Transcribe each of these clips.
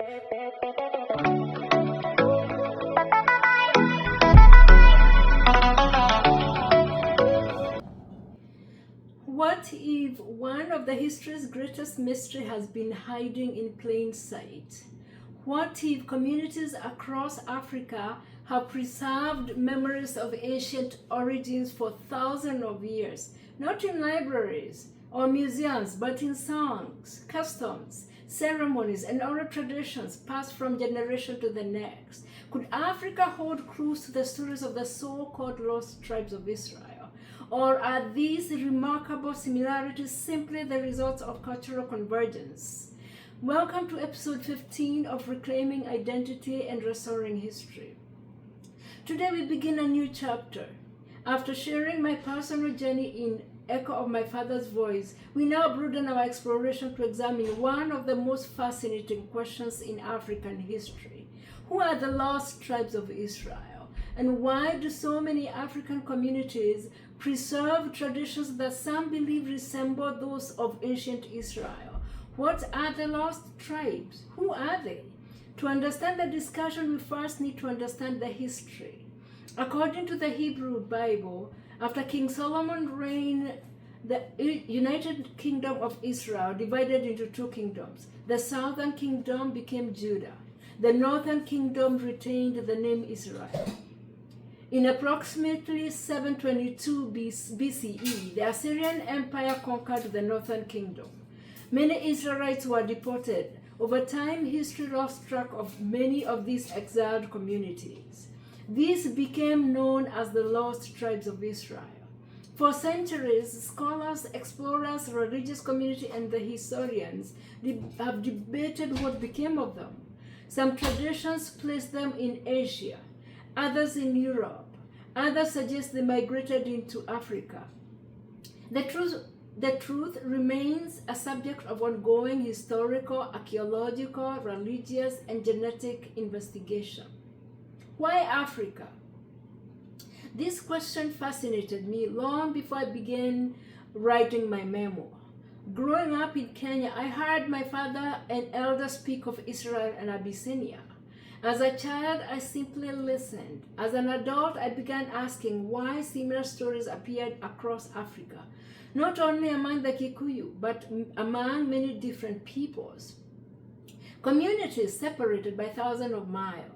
What if one of the history's greatest mystery has been hiding in plain sight? What if communities across Africa have preserved memories of ancient origins for thousands of years, not in libraries or museums, but in songs, customs, ceremonies, and oral traditions passed from generation to the next? Could Africa hold clues to the stories of the so-called lost tribes of Israel? Or are these remarkable similarities simply the result of cultural convergence? Welcome to episode 15 of Reclaiming Identity and Restoring History. Today we begin a new chapter. After sharing my personal journey in Echo of My Father's Voice, we now broaden our exploration to examine one of the most fascinating questions in African history. Who are the lost tribes of Israel? And why do so many African communities preserve traditions that some believe resemble those of ancient Israel? What are the lost tribes? Who are they? To understand the discussion, we first need to understand the history. According to the Hebrew Bible, after King Solomon reigned, the United Kingdom of Israel divided into two kingdoms. The southern kingdom became Judah. The northern kingdom retained the name Israel. In approximately 722 BCE, the Assyrian Empire conquered the northern kingdom. Many Israelites were deported. Over time, history lost track of many of these exiled communities. These became known as the lost tribes of Israel. For centuries, scholars, explorers, religious community, and the historians have debated what became of them. Some traditions place them in Asia, others in Europe. Others suggest they migrated into Africa. The truth remains a subject of ongoing historical, archaeological, religious, and genetic investigation. Why Africa? This question fascinated me long before I began writing my memoir. Growing up in Kenya, I heard my father and elders speak of Israel and Abyssinia. As a child, I simply listened. As an adult, I began asking why similar stories appeared across Africa, not only among the Kikuyu, but among many different peoples. Communities separated by thousands of miles,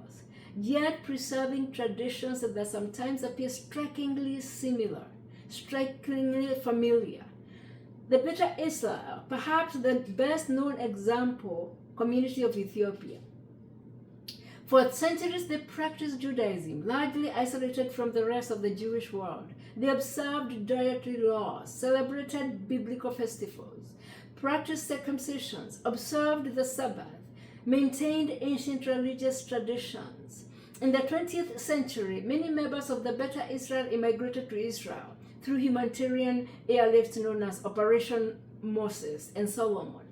yet preserving traditions that sometimes appear strikingly similar, strikingly familiar. The Beta Israel, perhaps the best known example, community of Ethiopia. For centuries, they practiced Judaism, largely isolated from the rest of the Jewish world. They observed dietary laws, celebrated biblical festivals, practiced circumcisions, observed the Sabbath, maintained ancient religious traditions. In the 20th century, many members of the Beta Israel immigrated to Israel through humanitarian airlifts known as Operation Moses and Solomon.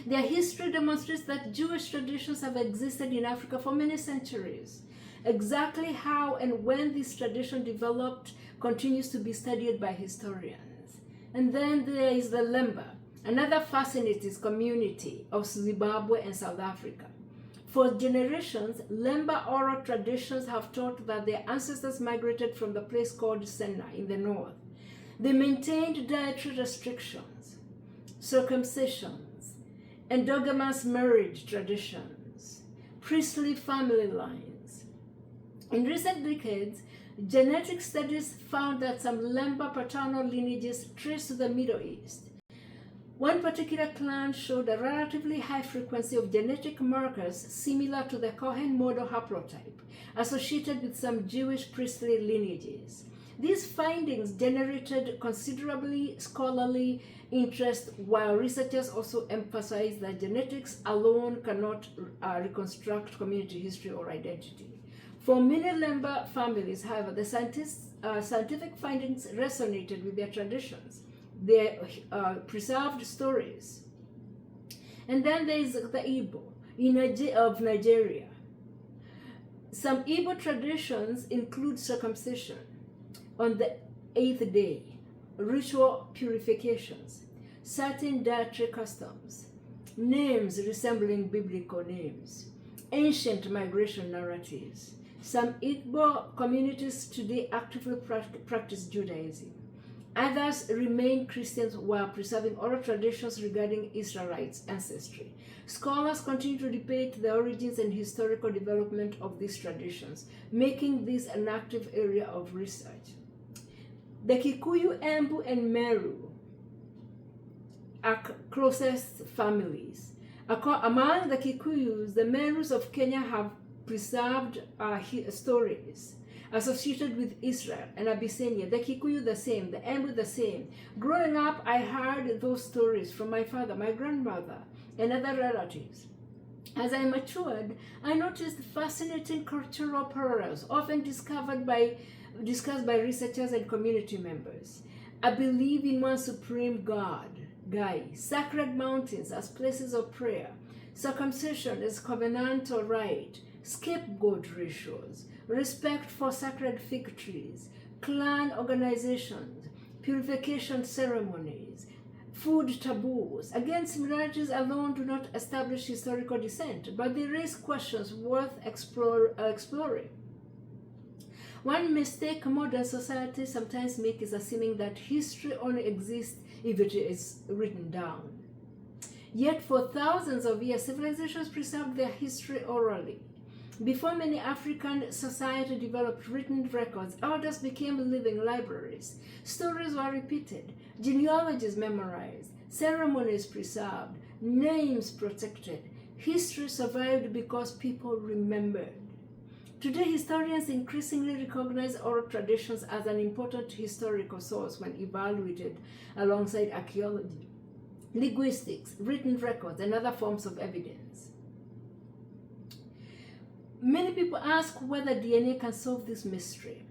Their history demonstrates that Jewish traditions have existed in Africa for many centuries. Exactly how and when this tradition developed continues to be studied by historians. And then there is the Lemba, another fascinating community of Zimbabwe and South Africa. For generations, Lemba oral traditions have taught that their ancestors migrated from the place called Senna in the north. They maintained dietary restrictions, circumcision, endogamous marriage traditions, priestly family lines. In recent decades, genetic studies found that some Lemba paternal lineages trace to the Middle East. One particular clan showed a relatively high frequency of genetic markers similar to the Cohen model haplotype, associated with some Jewish priestly lineages. These findings generated considerably scholarly interest, while researchers also emphasize that genetics alone cannot reconstruct community history or identity. For many Lemba families, however, the scientific findings resonated with their traditions, their preserved stories. And then there is the Igbo of Nigeria. Some Igbo traditions include circumcision on the 8th day, ritual purifications, certain dietary customs, names resembling biblical names, ancient migration narratives. Some Igbo communities today actively practice Judaism. Others remain Christians while preserving oral traditions regarding Israelites' ancestry. Scholars continue to debate the origins and historical development of these traditions, making this an active area of research. The Kikuyu, Embu, and Meru are closest families. Among the Kikuyus, the Merus of Kenya have preserved stories associated with Israel and Abyssinia. The Kikuyu the same, the Embu the same. Growing up, I heard those stories from my father, my grandmother, and other relatives. As I matured, I noticed fascinating cultural parallels, often discussed by researchers and community members. I believe in one supreme God, Gai, sacred mountains as places of prayer, circumcision as covenantal rite, scapegoat rituals, respect for sacred fig trees, clan organizations, purification ceremonies, food taboos. Again, similarities alone do not establish historical descent, but they raise questions worth exploring. One mistake modern society sometimes makes is assuming that history only exists if it is written down. Yet for thousands of years, civilizations preserved their history orally. Before many African societies developed written records, elders became living libraries. Stories were repeated, genealogies memorized, ceremonies preserved, names protected. History survived because people remembered. Today, historians increasingly recognize oral traditions as an important historical source when evaluated alongside archaeology, linguistics, written records, and other forms of evidence. Many people ask whether DNA can solve this mystery.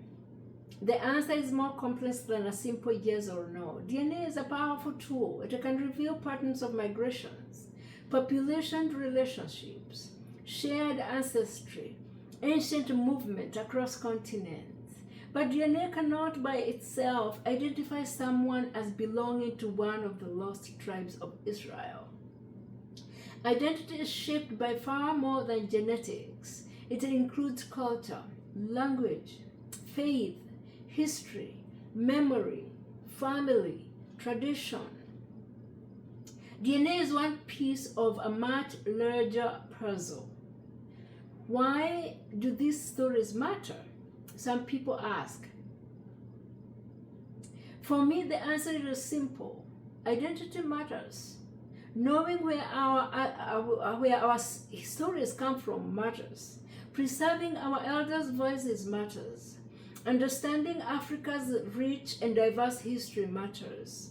The answer is more complex than a simple yes or no. DNA is a powerful tool. It can reveal patterns of migrations, population relationships, shared ancestry, ancient movement across continents. But DNA cannot by itself identify someone as belonging to one of the lost tribes of Israel. Identity is shaped by far more than genetics. It includes culture, language, faith, history, memory, family, tradition. DNA is one piece of a much larger puzzle. Why do these stories matter? Some people ask. For me, the answer is simple. Identity matters. Knowing where our stories come from matters. Preserving our elders' voices matters. Understanding Africa's rich and diverse history matters.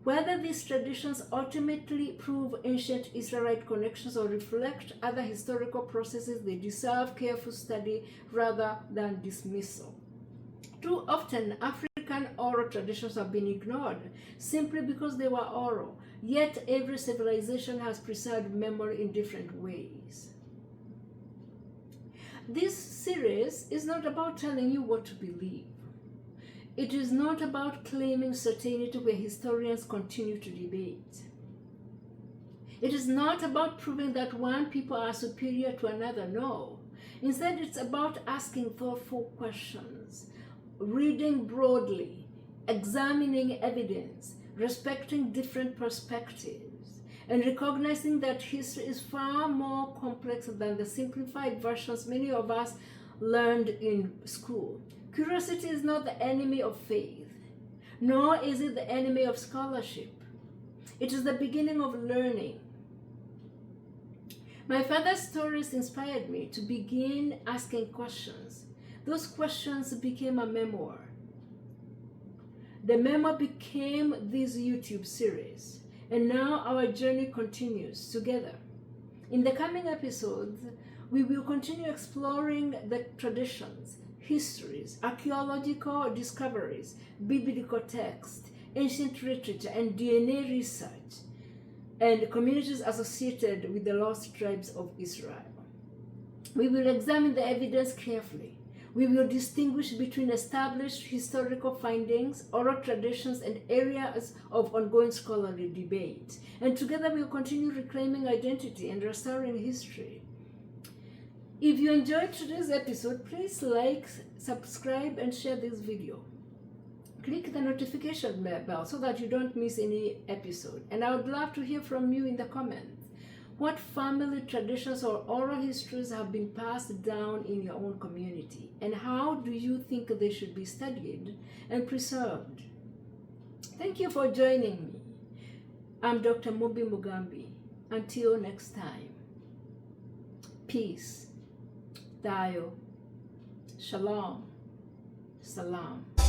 Whether these traditions ultimately prove ancient Israelite connections or reflect other historical processes, they deserve careful study rather than dismissal. Too often, African oral traditions have been ignored simply because they were oral, yet every civilization has preserved memory in different ways. This series is not about telling you what to believe. It is not about claiming certainty where historians continue to debate. It is not about proving that one people are superior to another, no. Instead, it's about asking thoughtful questions, reading broadly, examining evidence, respecting different perspectives, and recognizing that history is far more complex than the simplified versions many of us learned in school. Curiosity is not the enemy of faith, nor is it the enemy of scholarship. It is the beginning of learning. My father's stories inspired me to begin asking questions. Those questions became a memoir. The memoir became this YouTube series, and now our journey continues together. In the coming episodes, we will continue exploring the traditions, histories, archaeological discoveries, biblical texts, ancient literature, and DNA research, and communities associated with the lost tribes of Israel. We will examine the evidence carefully. We will distinguish between established historical findings, oral traditions, and areas of ongoing scholarly debate. And together we will continue reclaiming identity and restoring history. If you enjoyed today's episode, please like, subscribe, and share this video. Click the notification bell so that you don't miss any episode. And I would love to hear from you in the comments. What family traditions or oral histories have been passed down in your own community? And how do you think they should be studied and preserved? Thank you for joining me. I'm Dr. Mobi Mugambi. Until next time, peace, Dayo, Shalom, Salam.